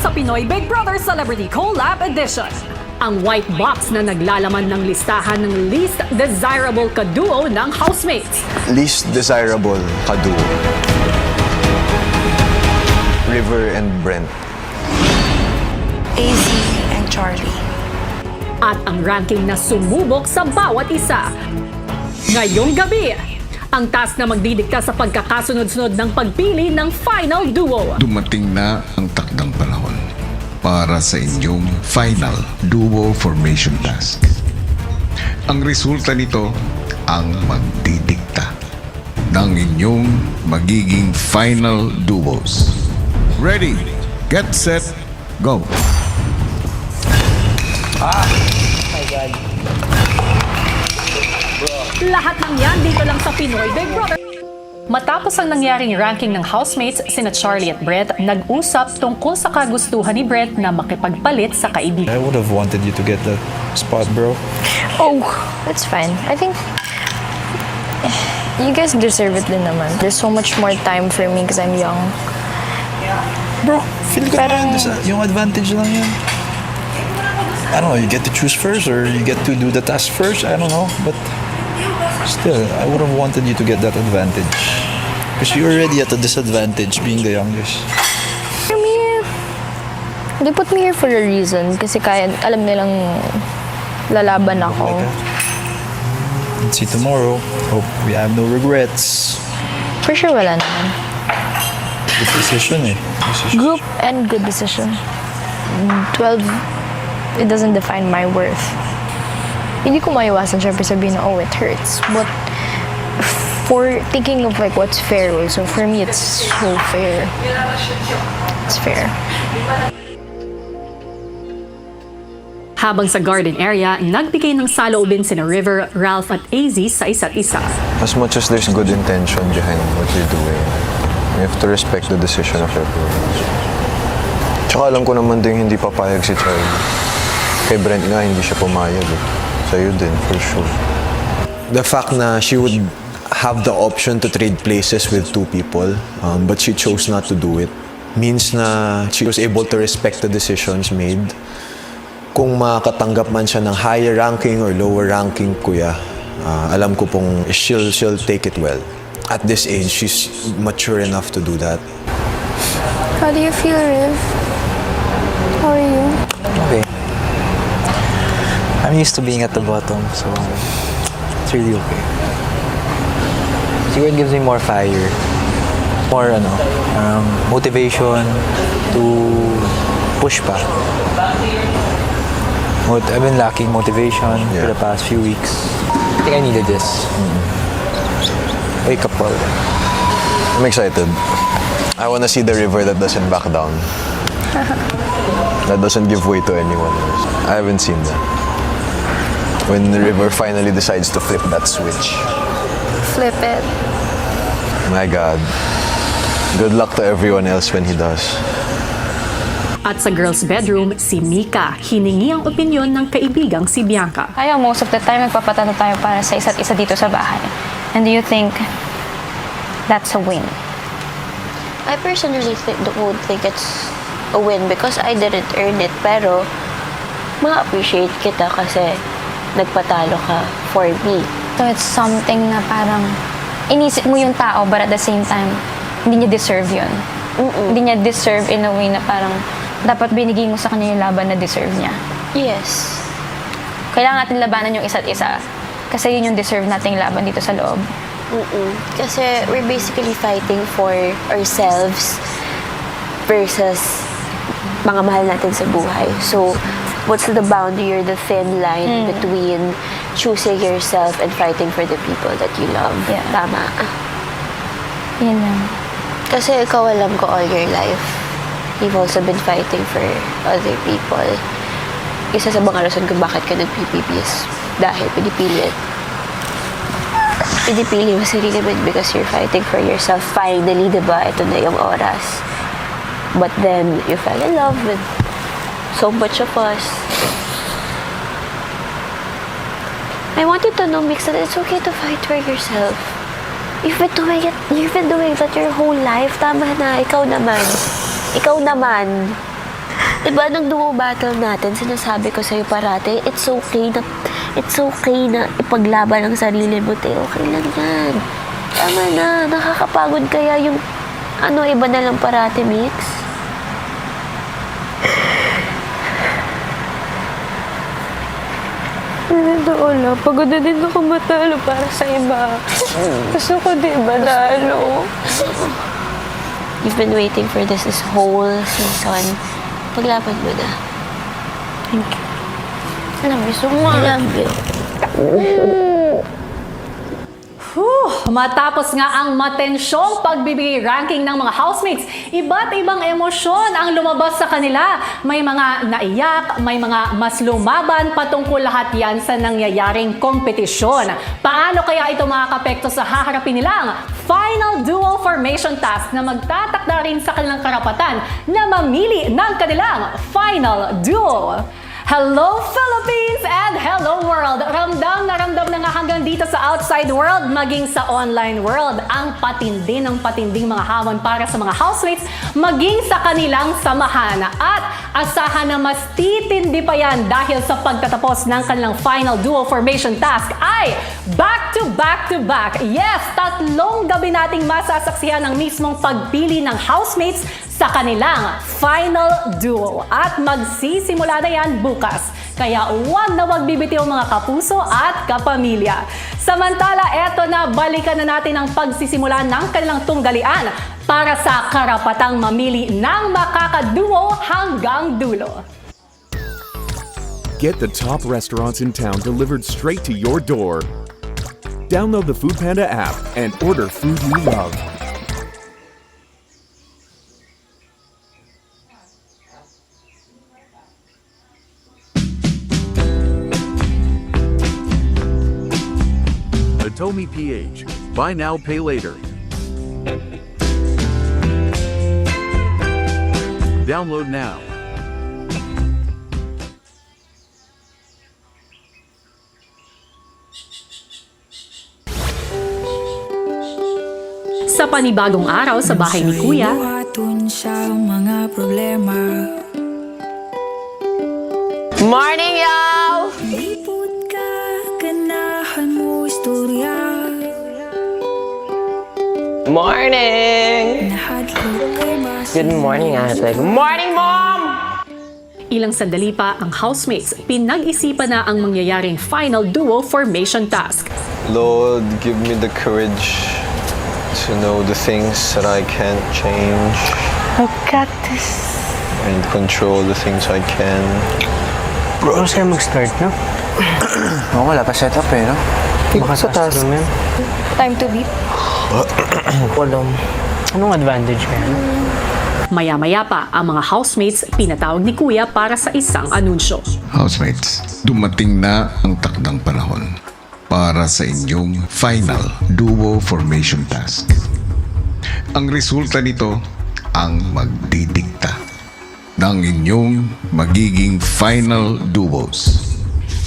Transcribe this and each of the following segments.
sa Pinoy Big Brother Celebrity Collab Edition. Ang white box na naglalaman ng listahan ng least desirable kaduo ng housemates. Least desirable kaduo. River and Brent. AZ and Charlie. At ang ranking na sumubok sa bawat isa. Ngayong gabi, ang task na magdidikta sa pagkakasunod-sunod ng pagpili ng final duo. Dumating na ang takdang panahon para sa inyong final duo formation task. Ang resulta nito ang magdidikta ng inyong magiging final duos. Ready, get set, go! Lahat ng yan dito lang sa Pinoy Big Brother. Matapos ang nangyaring ranking ng housemates, sina Charlie at Brent nag-usap tungkol sa kagustuhan ni Brent na makipagpalit sa kaibigan. I would have wanted you to get the spot, bro. Oh, that's fine. I think you guys deserve it din naman. There's so much more time for me because I'm young. Bro, feel ko naman, yung advantage lang yan. I don't know, you get to choose first or you get to do the task first, I don't know, but still, I would have wanted you to get that advantage. Because you're already at a disadvantage being the youngest. For me, they put me here for a reason kasi kaya alam nilang lalaban ako. Let's see tomorrow. Hope we have no regrets. For sure wala naman. Good decision eh. Group and good decision. 12, it doesn't define my worth. Hindi ko maiwasan syempre sabihin na, oh, it hurts. But for thinking of like what's fair also, for me, it's so fair. It's fair. Habang sa garden area, nagbigay ng saloobin sina River, Ralph at AZ sa isa't isa. As much as there's good intention behind what you're doing, you have to respect the decision of everyone. Tsaka alam ko naman din hindi papayag si Charlie. Kay Brent nga hindi siya pumayag eh. Sa'yo din, for sure. The fact na she would have the option to trade places with two people, but she chose not to do it, means na she was able to respect the decisions made. Kung makatanggap man siya ng higher ranking or lower ranking, kuya, alam ko pong she'll take it well. At this age, she's mature enough to do that. How do you feel, Riv? How are you? Okay. I'm used to being at the bottom, so it's really okay. Siguro it gives me more fire, more motivation to push pa. I've been lacking motivation for the past few weeks. I think I needed this. Wake up call. I'm excited. I want to see the River that doesn't back down. That doesn't give way to anyone else. I haven't seen that. When the River finally decides to flip that switch. Flip it. My God. Good luck to everyone else when he does. At sa girls' bedroom, si Mika hiningi ang opinyon ng kaibigang si Bianca. Tayo, most of the time, nagpapatalo tayo para sa isa't isa dito sa bahay. And do you think that's a win? I personally would think it's a win because I didn't earn it. Pero, ma-appreciate kita kasi nagpatalo ka for me. So it's something na parang inisip mo yung tao but at the same time, hindi niya deserve yun. Hindi niya deserve in a way na parang dapat binigay mo sa kanya yung laban na deserve niya. Yes. Kailangan natin labanan yung isa't isa kasi yun yung deserve nating laban dito sa loob. Kasi we're basically fighting for ourselves versus mga mahal natin sa buhay. So, what's the boundary or the thin line between choosing yourself and fighting for the people that you love? Yeah. Tama. Yun lang. Kasi ikaw alam ko all your life. You've also been fighting for other people. Isa sa mga rason kung bakit ka nag-PPP is dahil pinipili mo sarili mo because you're fighting for yourself. Finally, diba? Ito na yung oras. But then, you fell in love with so much of us. I wanted to know, Mix, that it's okay to fight for yourself. You've been doing that your whole life. Tama na, ikaw naman. Ikaw naman. Diba, nung duo battle natin, sinasabi ko sa'yo parate, it's okay na ipaglaban ang sarili mo, te. Okay lang yan. Tama na, nakakapagod kaya yung, iba na lang parate, Mix. Wala, pagod na din ako matalo para sa iba. Gusto ko di manalo. You've been waiting for this whole season. Paglaban mo na. Thank you. I love you so much. I love you. Matapos nga ang matensyong pagbibigay ranking ng mga housemates, iba't ibang emosyon ang lumabas sa kanila. May mga naiyak, may mga mas lumaban, patungkol lahat yan sa nangyayaring kompetisyon. Paano kaya ito makakapekto sa haharapin nilang final duo formation task na magtatakda rin sa kanilang karapatan na mamili ng kanilang final duo? Hello Philippines and hello world! Ramdam na nga hanggang dito sa outside world, maging sa online world, ang patindi ng patinding mga hamon para sa mga housemates, maging sa kanilang samahan. At asahan na mas titindi pa yan dahil sa pagtatapos ng kanilang final duo formation task ay back to back. Yes, 3 gabi nating masasaksihan ang mismong pagpili ng housemates sa kanilang final duo. At magsisimula na yan bukas. Kaya huwag na huwag bibitiw mga kapuso at kapamilya. Samantala, eto na, balikan na natin ang pagsisimula ng kanilang tunggalian para sa karapatang mamili ng makakaduo hanggang dulo. Get the top restaurants in town delivered straight to your door. Download the Foodpanda app and order food you love. Atomi PH. Buy now, pay later. Download now. Sa panibagong araw sa bahay ni Kuya, Buhaton sa mga problema. Morning, y'all! Lipot ka, ganahan mo istorya. Morning! Nahadlok kay basa. Good morning, ate. Good morning, Mom! ilang sandali pa ang housemates, pinag-isipan na ang mangyayaring final duo formation task. Lord, give me the courage to know the things that I can't change. I got this. And control the things I can. Bro, ano sa'yo mag-start, no? Wala pa setup eh, no? Baka sa task. Time to beat. Walang, anong advantage kaya? Maya-maya pa, ang mga housemates pinatawag ni Kuya para sa isang anunsyo. Housemates, dumating na ang takdang panahon para sa inyong final duo formation task. Ang resulta nito ang magdidikta ng inyong magiging final duos.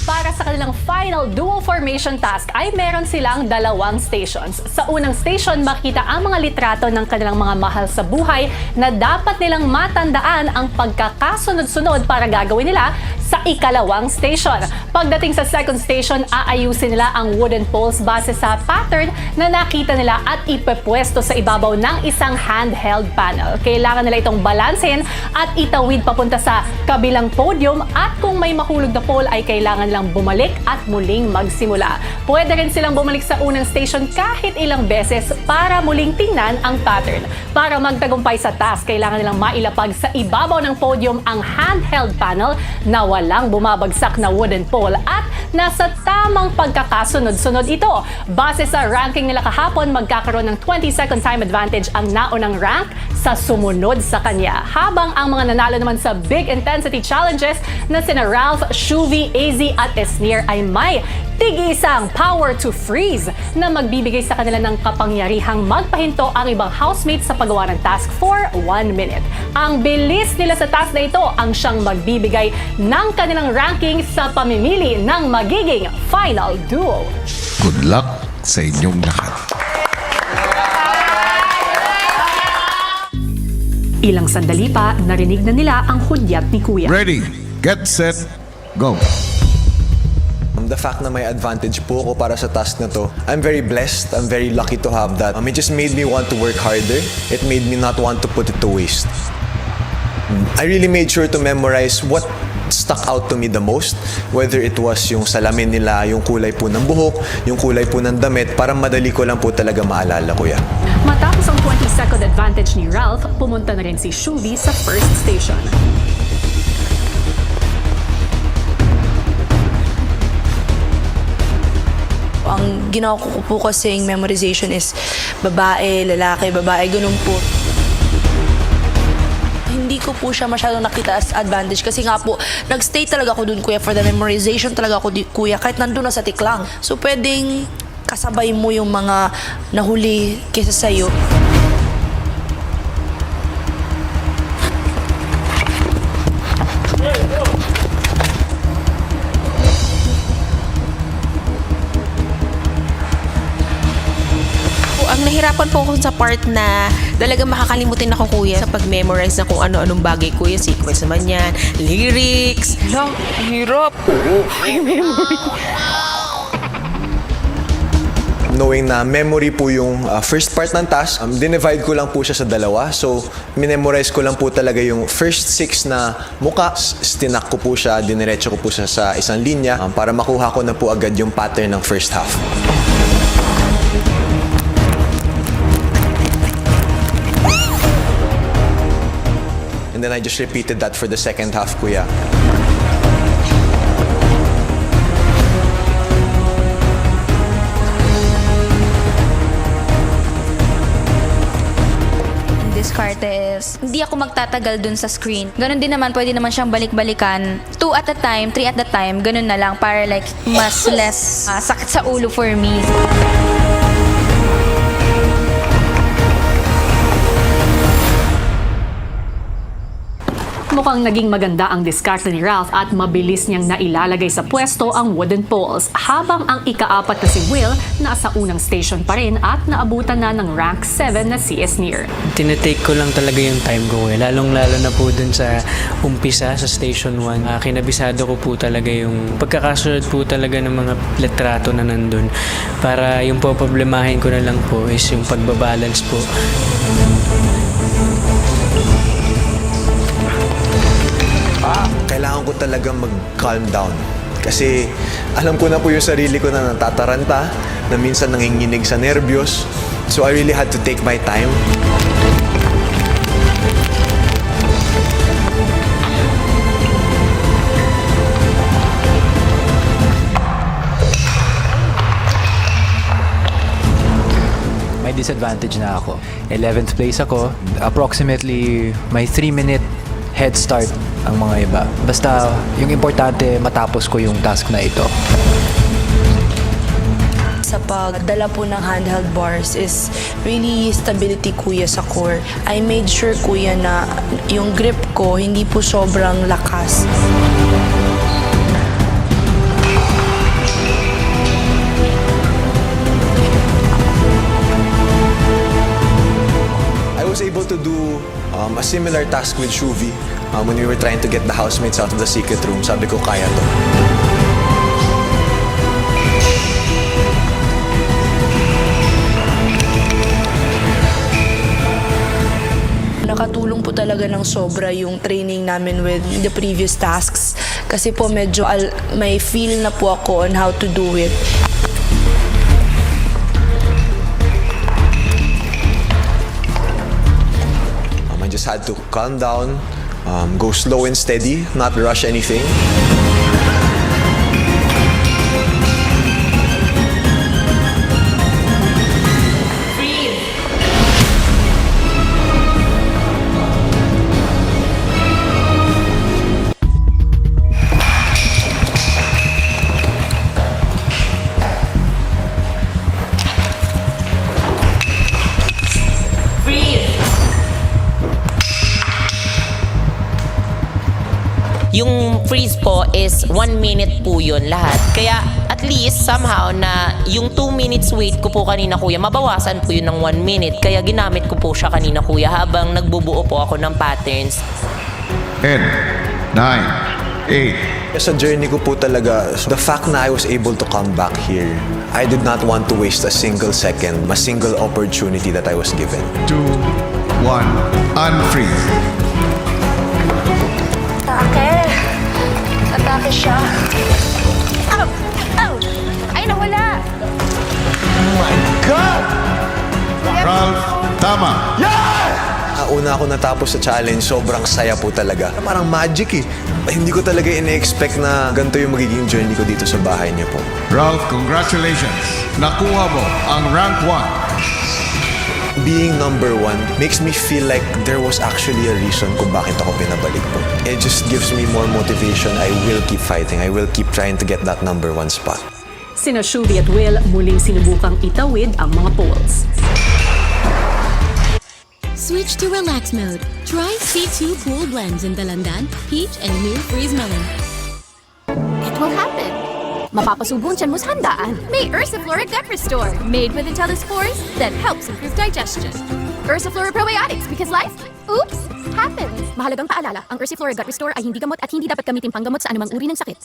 Para sa kanilang final duo formation task ay meron silang 2 stations. Sa unang station, makita ang mga litrato ng kanilang mga mahal sa buhay na dapat nilang matandaan ang pagkakasunod-sunod para gagawin nila sa ikalawang station. Pagdating sa second station, aayusin nila ang wooden poles base sa pattern na nakita nila at ipepwesto sa ibabaw ng isang handheld panel. Kailangan nila itong balansehin at itawid papunta sa kabilang podium at kung may mahulog na pole ay kailangan lang bumalik at muling magsimula. Pwede rin silang bumalik sa unang station kahit ilang beses para muling tingnan ang pattern. Para magtagumpay sa task, kailangan nilang mailapag sa ibabaw ng podium ang handheld panel na walang bumabagsak na wooden pole at nasa tamang pagkakasunod-sunod ito. Base sa ranking nila kahapon, magkakaroon ng 20-second time advantage ang naunang rank sa sumunod sa kanya. Habang ang mga nanalo naman sa big intensity challenges na sina Ralph, Shuvi, AZ at Esnir ay may tig-isang power to freeze na magbibigay sa kanila ng kapangyarihang magpahinto ang ibang housemates sa paggawa ng task for 1 minute. Ang bilis nila sa task na ito ang siyang magbibigay ng kanilang ranking sa pamimili ng magiging final duo. Good luck sa inyong lahat. Ilang sandali pa, narinig na nila ang hudyat ni Kuya. Ready, get set, go. The fact na may advantage po ako para sa task na to, I'm very blessed. I'm very lucky to have that. It just made me want to work harder. It made me not want to put it to waste. I really made sure to memorize what stuck out to me the most. Whether it was yung salamin nila, yung kulay po ng buhok, yung kulay po ng damit, para madali ko lang po talaga maalala ko yan. Matapos ang 20-second advantage ni Ralph, pumunta na rin si Shuvi sa first station. Ang ginawa ko po kasing memorization is babae, lalaki, babae, ganun po. Hindi ko po siya masyadong nakita as advantage kasi nga po, nag-stay talaga ako dun, kuya, for the memorization talaga ako, kuya, kahit nandun na sa tiklang. So, pwedeng kasabay mo yung mga nahuli kesa sa'yo. Ang nahirapan po ako sa part na talagang makakalimutin ako, kuya, sa pag-memorize na kung ano-anong bagay, kuya. Sequence naman yan, lyrics. Lang, hirap. Knowing na memory po yung first part ng task, dinivide ko lang po siya sa dalawa. So, minemorize ko lang po talaga yung first 6 na muka. Stinak ko po siya, diniretso ko po siya sa isang linya para makuha ko na po agad yung pattern ng first half. And then I just repeated that for the second half, kuya. Diskarte is, hindi ako magtatagal dun sa screen. Ganon din naman, pwede naman siyang balik-balikan. 2 at a time, 3 at a time, ganun na lang para like mas less sakit sa ulo for me. Mukhang naging maganda ang diskarte ni Ralph at mabilis niyang nailalagay sa pwesto ang wooden poles, habang ang ika-4 na si Will nasa unang station pa rin at naabutan na ng rank 7 na si Esnir. Tinetake ko lang talaga yung time ko lalong-lalo na po dun sa umpisa sa station 1. Kinabisado ko po talaga yung pagkakasunod po talaga ng mga litrato na nandun, para yung poproblemahin ko na lang po is yung pagbabalance po. Kailangan ko talaga mag-calm down. Kasi alam ko na po yung sarili ko na natataranta, na minsan nanginginig sa nervyos. So I really had to take my time. May disadvantage na ako. 11th place ako. Approximately may 3-minute head start ang mga iba. Basta yung importante, matapos ko yung task na ito. Sa pagdala po ng handheld bars is really stability, kuya, sa core. I made sure, kuya, na yung grip ko hindi po sobrang lakas. I was able to do a similar task with Shuvi when we were trying to get the housemates out of the secret room. Sabi ko, kaya to. Nakatulong po talaga ng sobra yung training namin with the previous tasks. Kasi po medyo may feel na po ako on how to do it. I just had to calm down, go slow and steady, not rush anything. Yung freeze po is 1 minute po yun lahat. Kaya at at least somehow na yung 2 minutes wait ko po kanina kuya, mabawasan po yun ng 1 minute. Kaya ginamit ko po siya kanina kuya habang nagbubuo po ako ng patterns. 10, 9, 8. Sa journey ko po talaga, the fact na I was able to come back here, I did not want to waste a single second, a single opportunity that I was given. 2, 1, unfreeze. Atake siya. Ay, nawala. Ralph, tama. Una ako natapos sa challenge, sobrang saya po talaga. Parang magic eh. Hindi ko talaga ine-expect na ganito yung magiging journey ko dito sa bahay niyo po. Ralph, congratulations. Nakuha mo ang rank 1. Being number 1 makes me feel like there was actually a reason kung bakit ako pinabalik po. It just gives me more motivation. I will keep fighting. I will keep trying to get that number 1 spot. Sina Shuvi at Will muling sinubukang itawid ang mga poles. Switch to relax mode. Try C2 Cool Blends in Dalandan, Peach, and New Freeze Melon. It will happen. Mapapasubong tiyan mo's handaan. May Ursiflora Gut Restore, made with Intellispores that helps improve digestion. Ursiflora Probiotics, because life, oops, happens. Mahalagang paalala, ang Ursiflora Gut Restore ay hindi gamot at hindi dapat gamitin panggamot sa anumang uri ng sakit.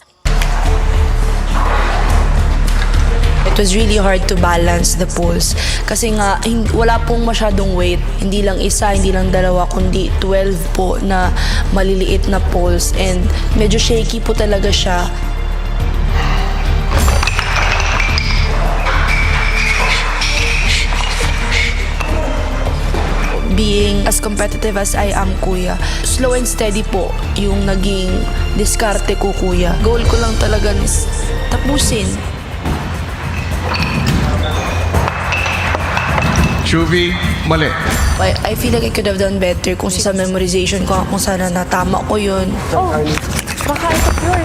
It was really hard to balance the pulse. Kasi nga, wala pong masyadong weight. Hindi lang isa, hindi lang dalawa, kundi 12 po na maliliit na pulse. And medyo shaky po talaga siya. Being as competitive as I am, kuya, slow and steady po yung naging diskarte ko, kuya. Goal ko lang talaga is tapusin. Shuvi, mali. I feel like I could have done better kung sa memorization ko, kung sana natama ko yun. Baka ito pure.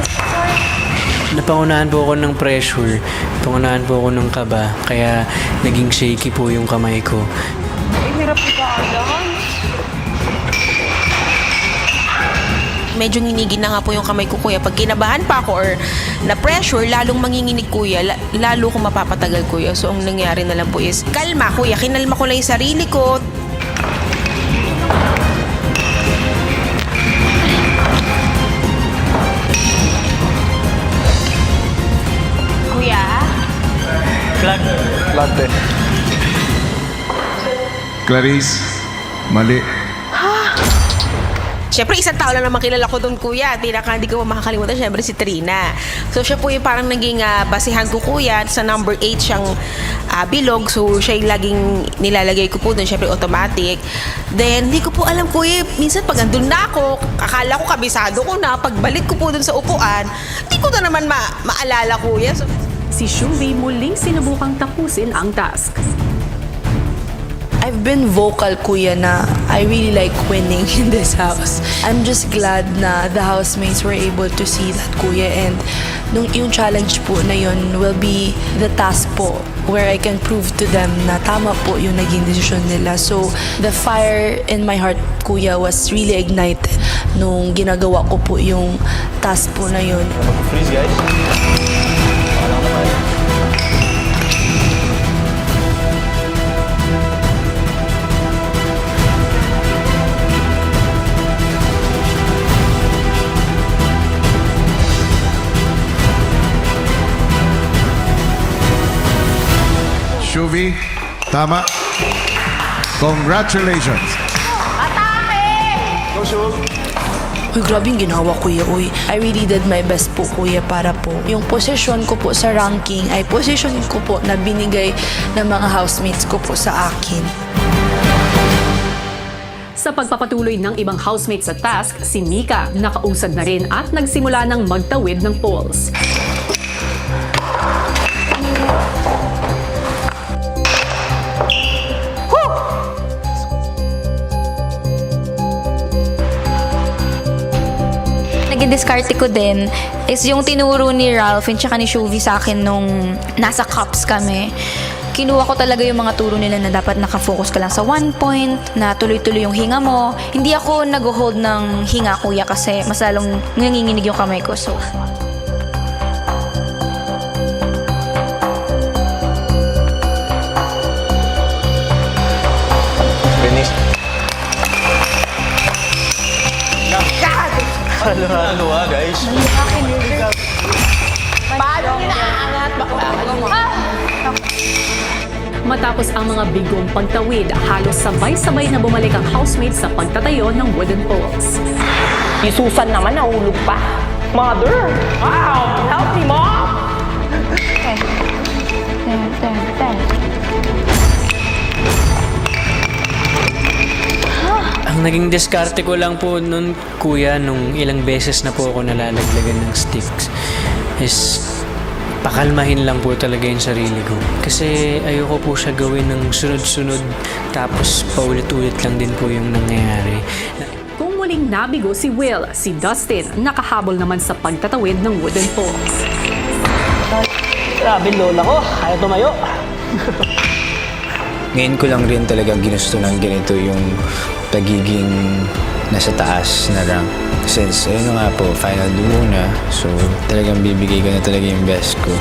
Napangunahan po ako ng pressure, napangunahan po ako ng kaba, kaya naging shaky po yung kamay ko. Medyo nginigin na nga po yung kamay ko kuya. Pag kinabahan pa ako or na-pressure, lalong manginginig kuya. Lalo kong mapapatagal kuya. So, ang nangyari na lang po is, kalma kuya. Kinalma ko lang yung sarili ko. Kuya? Latte. Clarice, mali. Siyempre, isang tao lang naman kilala ko doon, kuya. Hindi ko makakalimutan, siyempre, si Trina. So, siya po yung parang naging basihan ko, kuya. Sa number 8 siyang bilog. So, siya yung laging nilalagay ko po doon. Siyempre, automatic. Then, hindi ko po alam, kuya. Minsan, pag andun na ako, akala ko kabisado ko na. Pagbalik ko po doon sa upuan, hindi ko na naman maalala, kuya. So, Si Shuvi muling sinubukang tapusin ang task. I've been vocal, kuya, na I really like winning in this house. I'm just glad na the housemates were able to see that, kuya. And yung challenge po na yun will be the task po where I can prove to them na tama po yung naging decision nila. So, the fire in my heart, kuya, was really ignited nung ginagawa ko po yung task po na yun. Freeze, guys. Shuvi, tama. Congratulations. Uy, grabe yung ginawa, kuya. Uy, I really did my best po, kuya, para po yung position ko po sa ranking ay position ko po na binigay ng mga housemates ko po sa akin. Sa pagpapatuloy ng ibang housemates sa task, si Mika nakausad na rin at nagsimula ng magtawid ng poles. Nag-discarte ko din is yung tinuro ni Ralph and tsaka ni Shuvi sa akin nung nasa cups kami. Kinuha ko talaga yung mga turo nila na dapat nakafocus ka lang sa one point, na tuloy-tuloy yung hinga mo. Hindi ako nag-hold ng hinga, kuya, kasi mas lalong nanginginig yung kamay ko. So, Ano ginagawa, guys? Paano inaangat? Bakla Matapos ang mga bigong pagtawid, halos sabay-sabay na bumalik ang housemates sa pagtatayo ng wooden poles. Si Susan naman nahulog pa. Mother! Wow! Help me, Mom! Ang naging diskarte ko lang po nun, kuya, nung ilang beses na po ako nalalaglagan ng sticks, is pakalmahin lang po talaga yung sarili ko. Kasi ayoko po siya gawin ng sunod-sunod, tapos paulit-ulit lang din po yung nangyayari. Kung muling nabigo si Will, si Dustin nakahabol naman sa pagtatawid ng wooden poles. Grabe, lola ko. Ayaw tumayo. Ngayon ko lang rin talaga ginusto ng ganito yung pagiging nasa taas na rank. Since, ayun nga po, final duo na. So, talagang bibigay ko na talaga yung best ko.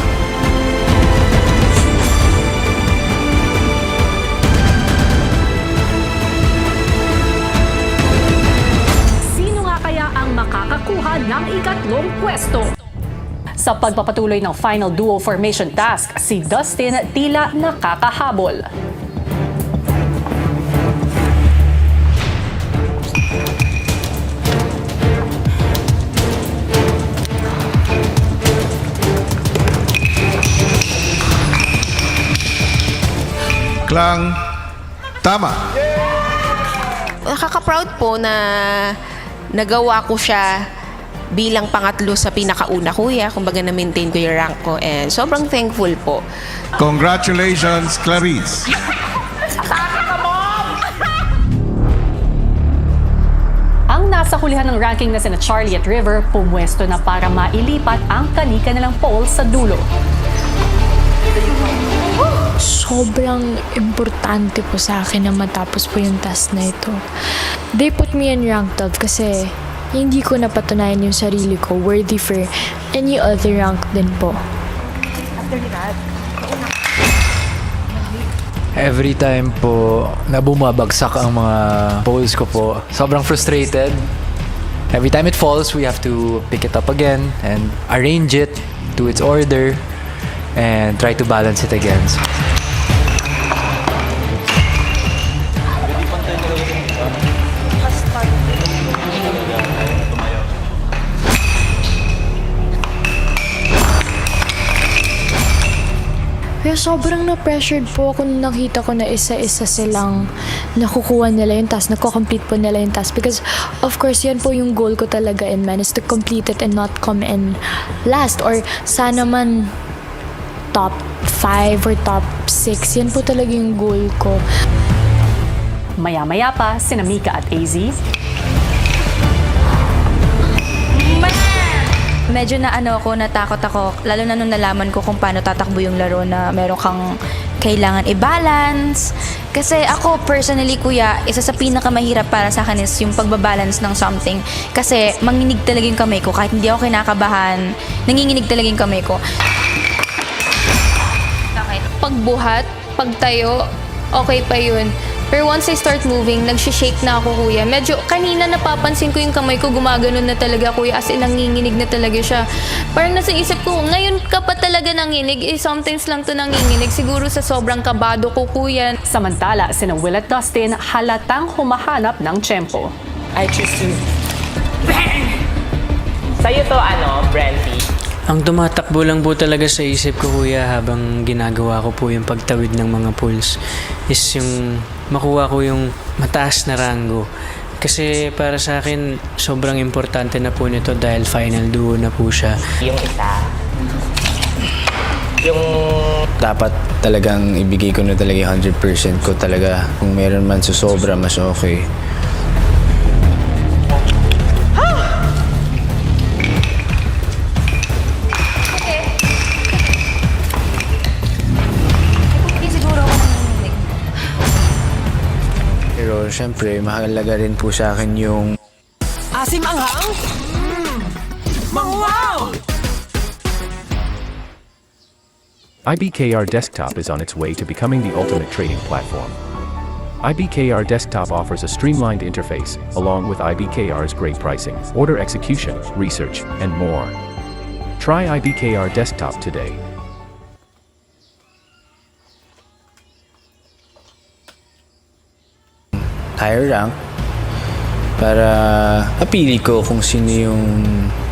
Sino nga kaya ang makakakuha ng ikatlong pwesto? Sa pagpapatuloy ng final duo formation task, si Dustin tila nakakahabol. Klang, tama. Nakaka-proud po na nagawa ko siya bilang pangatlo sa pinakauna, kuya. Kumbaga na-maintain ko yung rank ko. And sobrang thankful po. Congratulations, Clarice. Ang nasa hulihan ng ranking na sina Charlie at River, pumwesto na para mailipat ang kani-kanilang pole sa dulo. Sobrang importante po sa akin na matapos po yung task na ito. They put me in rank 12 kasi hindi ko napatunayan yung sarili ko worthy for any other rank din po. Every time po na bumabagsak ang mga poles ko po, sobrang frustrated. Every time it falls, we have to pick it up again and arrange it to its order and try to balance it again. Kaya sobrang na-pressured po ako nung nakita ko na isa-isa silang nakukuha nila yung task, nako-complete po nila yung task. Because, of course, yan po yung goal ko talaga in man, is to complete it and not come in last. Or sana man top 5 or top 6. Yan po talaga yung goal ko. Maya-maya pa, sina Mika at AZ. Medyo natakot ako, lalo na nung nalaman ko kung paano tatakbo yung laro na meron kang kailangan i-balance. Kasi ako personally, kuya, isa sa pinakamahirap para sa akin is yung pagbabalance ng something. Kasi manginig talaga yung kamay ko. Kahit hindi ako kinakabahan, nanginginig talaga yung kamay ko. Pagbuhat, pagtayo, okay pa yun. Pero once I start moving, nag-shake na ako, kuya. Medyo kanina napapansin ko yung kamay ko, gumaganon na talaga, kuya. As in, nanginginig na talaga siya. Parang nasa isip ko, ngayon ka pa talaga nanginig. Sometimes lang to nanginginig. Siguro sa sobrang kabado ko, kuya. Samantala, sina Will at Dustin halatang humahanap ng tiyempo. I choose to. Sa'yo to, Brandy? Ang tumatakbo lang po talaga sa isip ko, kuya, habang ginagawa ko po yung pagtawid ng mga pools is yung makuha ko yung mataas na rango. Kasi para sa akin, sobrang importante na po nito dahil final duo na po siya. Yung isa. Yung... Dapat talagang ibigay ko na talaga 100% ko talaga. Kung meron man susobra, mas okay. Pero syempre, mahalaga rin po sa akin yung Asim anghang? Wow! IBKR Desktop is on its way to becoming the ultimate trading platform. IBKR Desktop offers a streamlined interface, along with IBKR's great pricing, order execution, research, and more. Try IBKR Desktop today. Higher rank para mapili ko kung sino yung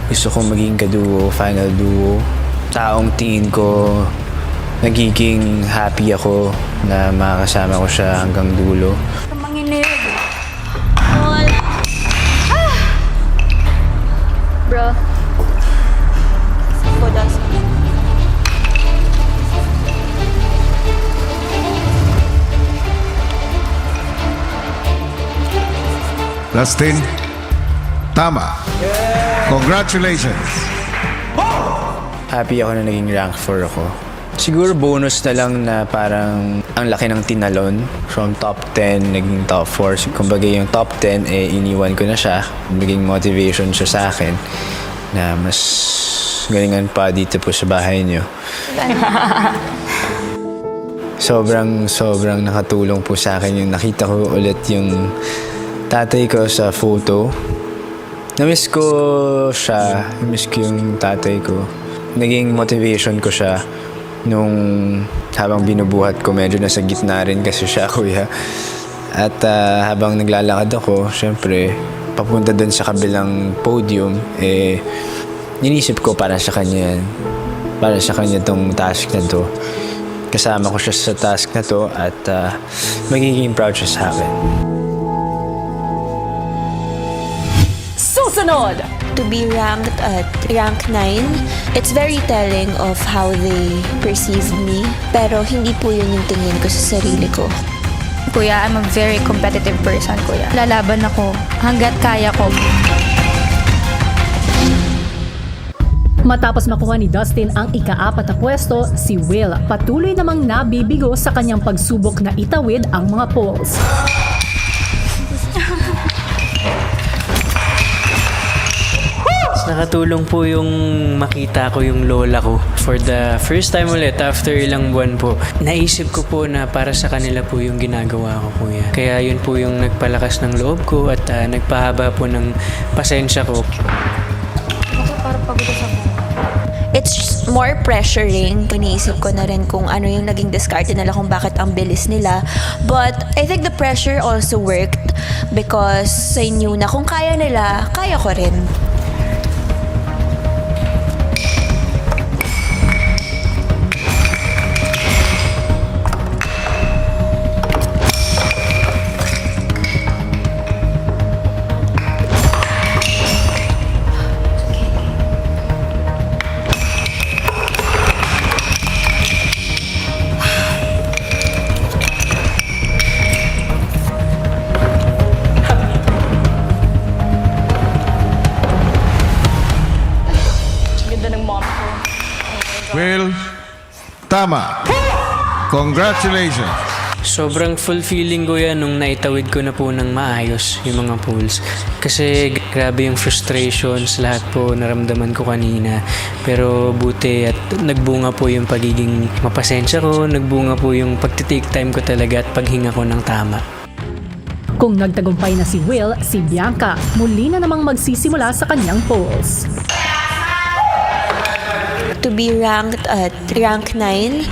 gusto kong maging kaduo, final duo. Taong tingin ko nagiging happy ako na makakasama ko siya hanggang dulo. Manginig. Wala. Bro. Dustin, tama. Congratulations. Happy ako na naging rank 4 ako. Siguro bonus na lang na parang ang laki ng tinalon. From top 10, naging top 4. Kumbaga yung top 10, iniwan ko na siya. Naging motivation siya sa akin na mas galingan pa dito po sa bahay niyo. Sobrang nakatulong po sa akin yung nakita ko ulit yung tatay ko sa photo. Na-miss ko siya. Na-miss ko yung tatay ko. Naging motivation ko siya nung habang binubuhat ko. Medyo nasa gitna rin kasi siya, kuya. At habang naglalakad ako, syempre, papunta dun sa kabilang podium, ninisip ko para sa kanya yan. Para sa kanya tong task na to. Kasama ko siya sa task na to at magiging proud siya sa akin. Susunod! To be ranked at rank 9, it's very telling of how they perceive me. Pero hindi po yun yung tingin ko sa sarili ko. Kuya, I'm a very competitive person, kuya. Lalaban ako hanggat kaya ko. Matapos makuha ni Dustin ang ika-4 na pwesto, si Will patuloy namang nabibigo sa kanyang pagsubok na itawid ang mga poles. Nakatulong po yung makita ko yung lola ko. For the first time ulit, after ilang buwan po, naisip ko po na para sa kanila po yung ginagawa ko, kuya. Kaya yun po yung nagpalakas ng loob ko at nagpahaba po ng pasensya ko. It's more pressuring. Iniisip ko na rin kung ano yung naging discard nila, kung bakit ang bilis nila. But I think the pressure also worked because I knew na kung kaya nila, kaya ko rin. Will, tama. Congratulations. Sobrang fulfilling ko yan nung naitawid ko na po ng maayos yung mga pools. Kasi grabe yung frustrations, lahat po naramdaman ko kanina. Pero buti at nagbunga po yung pagiging mapasensya ko, nagbunga po yung pagtitake time ko talaga at paghinga ko ng tama. Kung nagtagumpay na si Will, si Bianca muli na namang magsisimula sa kanyang polls. To be ranked at rank 9,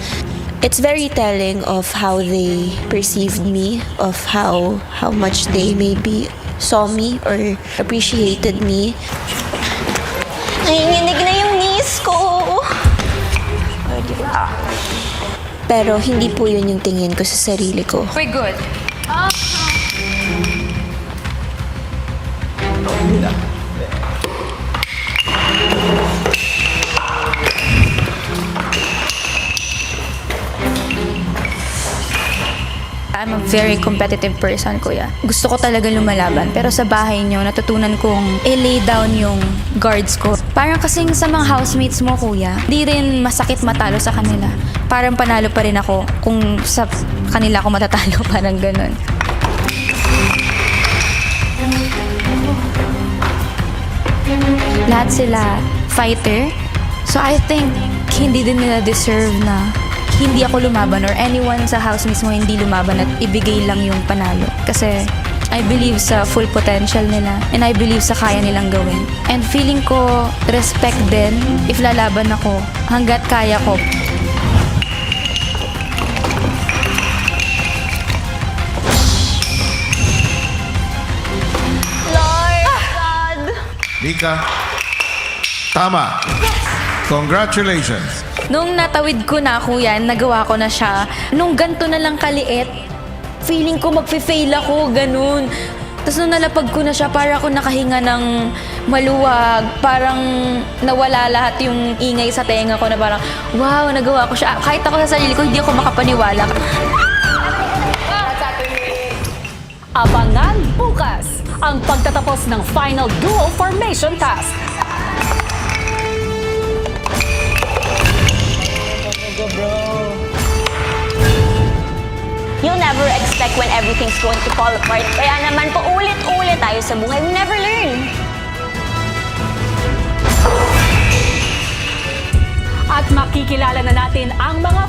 it's very telling of how they perceived me, of how much they maybe saw me or appreciated me. Nanginginig na yung knees ko. Pero hindi po yun yung tingin ko sa sarili ko. We're good. I'm a very competitive person, kuya. Gusto ko talaga lumalaban. Pero sa bahay niyo, natutunan kong i-lay down yung guards ko. Parang kasing sa mga housemates mo, kuya, di rin masakit matalo sa kanila. Parang panalo pa rin ako kung sa kanila ako matatalo. Parang ganun. Lahat sila fighter. So I think hindi din nila deserve na hindi ako lumaban or anyone sa house mismo hindi lumaban at ibigay lang yung panalo. Kasi I believe sa full potential nila and I believe sa kaya nilang gawin. And feeling ko respect din if lalaban ako hanggat kaya ko. Nika. Tama. Congratulations. Nung natawid ko na, kuya, nagawa ko na siya. Nung ganto na lang kaliit, feeling ko magfe-fail ako, ganun. Tapos nung nalapag ko na siya, para ako nakahinga ng maluwag. Parang nawala lahat yung ingay sa tenga ko na parang, wow, nagawa ko siya. Kahit ako sa sarili ko, hindi ako makapaniwala. Abangan bukas ang pagtatapos ng final duo formation task. You'll never expect when everything's going to fall apart. Kaya naman paulit-ulit tayo sa buhay. We never learn. At makikilala na natin ang mga